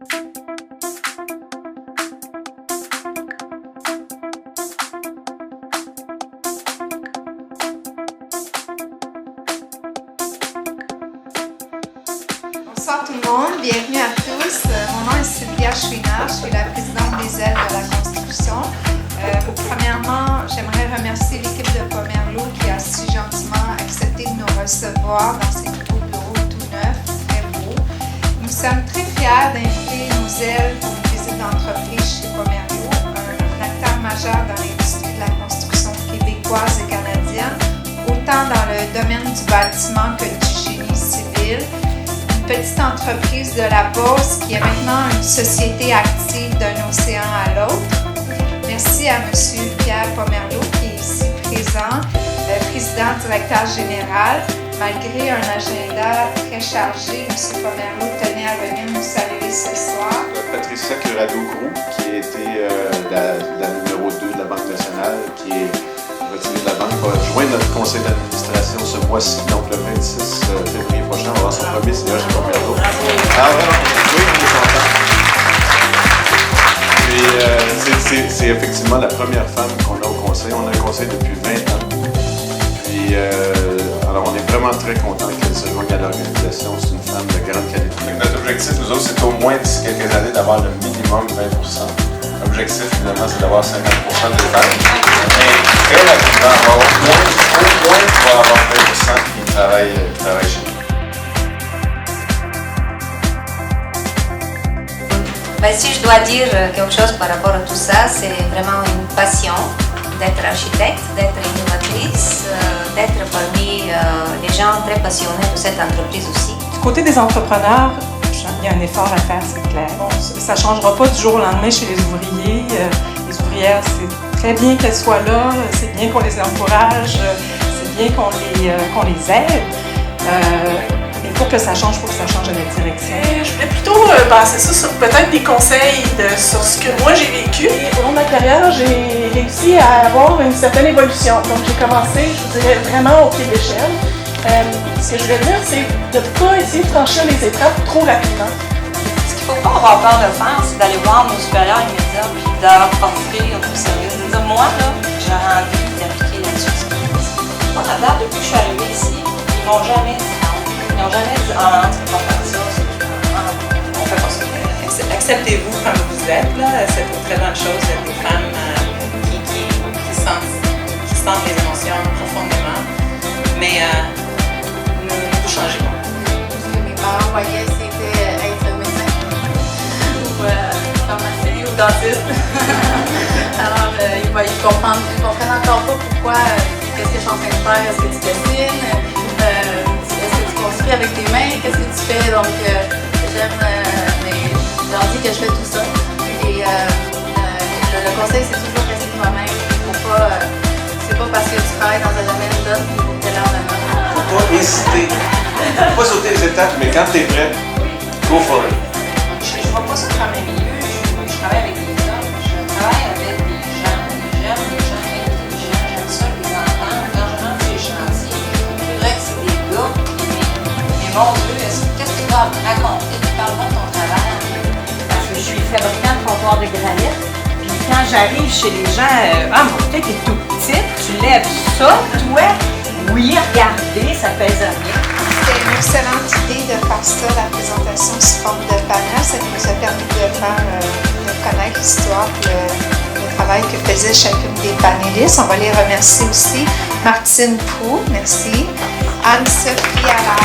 Bonsoir tout le monde, bienvenue à tous. Mon nom est Sylvia Chouinard, je suis la présidente des aides de la construction. Premièrement, j'aimerais remercier l'équipe de Pomerleau qui a si gentiment accepté de nous recevoir dans ces nouveaux bureaux tout neufs, très beaux. Nous sommes très fiers d'inviter nos ailes pour une visite d'entreprise chez Pomerleau, un acteur majeur dans l'industrie de la construction québécoise et canadienne, autant dans le domaine du bâtiment que du génie civil. Petite entreprise de la Beauce qui est maintenant une société active d'un océan à l'autre. Merci à M. Pierre Pomerleau qui est ici présent, président directeur général. Malgré un agenda très chargé, M. Pomerleau tenait à venir nous saluer ce soir. Patricia Curado-Groux, qui a été la numéro 2 de la Banque nationale, qui est retirée de la banque, va joindre notre conseil d'administration ce mois-ci, donc le 26 février prochain, on va avoir son premier seigneur chez Pomerleau. Ah vraiment, oui, on est content. Puis c'est effectivement la première femme qu'on a au conseil. On a un conseil depuis 20 ans. Puis alors on est vraiment très contents qu'elle se joigne à l'organisation. C'est une femme de grande qualité. Donc, notre objectif, nous autres, c'est au moins d'ici quelques années d'avoir le minimum 20%. L'objectif, évidemment, c'est d'avoir 50% des femmes. Mais très rapidement, on va avoir au moins pour avoir 20% qui travaillent chez nous. Ben, si je dois dire quelque chose par rapport à tout ça, c'est vraiment une passion d'être architecte, d'être innovatrice, d'être parmi les gens très passionnés de cette entreprise aussi. Du côté des entrepreneurs, il y a un effort à faire, c'est clair. Bon, ça ne changera pas du jour au lendemain chez les ouvriers. Les ouvrières, c'est très bien qu'elles soient là, c'est bien qu'on les encourage, c'est bien qu'on les aide. Mais pour que ça change, il faut que ça change de la direction. Je voulais plutôt baser ça sur peut-être des conseils sur ce que moi j'ai vécu. Et au long de ma carrière, j'ai réussi à avoir une certaine évolution. Donc j'ai commencé, je vous dirais, vraiment au pied de l'échelle. Ce que je veux dire, c'est de ne pas essayer de franchir les étapes trop rapidement. Ce qu'il ne faut pas avoir peur de faire, c'est d'aller voir nos supérieurs immédiats et de leur offrir nos services. De dire, moi, là, j'ai envie d'appliquer là-dessus. Moi, à date, depuis que je suis arrivée ici, ils m'ont jamais dit non. Ils n'ont jamais dit ah, tu peux pas faire ça, on fait pas ça. Acceptez-vous comme vous êtes, là. C'est une très bonne chose d'être des femmes qui sentent les émotions profondément. Mais ne vous changez pas. Ce que mes parents voyaient, c'était être médecin ou pharmacien ou dentiste. Alors, ils comprennent encore pas pourquoi, qu'est-ce que je suis en train de faire, est-ce que tu dessines, est-ce que tu construis avec tes mains, qu'est-ce que tu fais. Donc, mais je leur dis que je fais tout ça. Et le conseil, c'est toujours rester toi-même. C'est pas parce que tu travailles dans un domaine d'autre que là en amont. Faut pas hésiter. Faut pas sauter les étapes, mais quand t'es prêt, go for it. Je ne vois pas ça comme un milieu. Je travaille avec des hommes. Je travaille avec des gens, des jeunes, des gens intelligents. J'aime ça les entendre. Quand je rentre sur les chantiers, c'est vrai que c'est des gars. Mais mon Dieu, qu'est-ce que tu vas me raconter? Parle-moi de ton travail. Parce que je suis fabricante de comptoir de granit. Puis quand j'arrive chez les gens, ah, mon tête est tout petite, tu lèves ça, toi? Oui, regardez, ça pèse rien. C'était une excellente idée de faire ça, la présentation sous forme de panel. Ça nous a permis de connaître l'histoire et le travail que faisait chacune des panélistes. On va les remercier aussi. Martine Proulx, merci. Anne-Sophie Allard.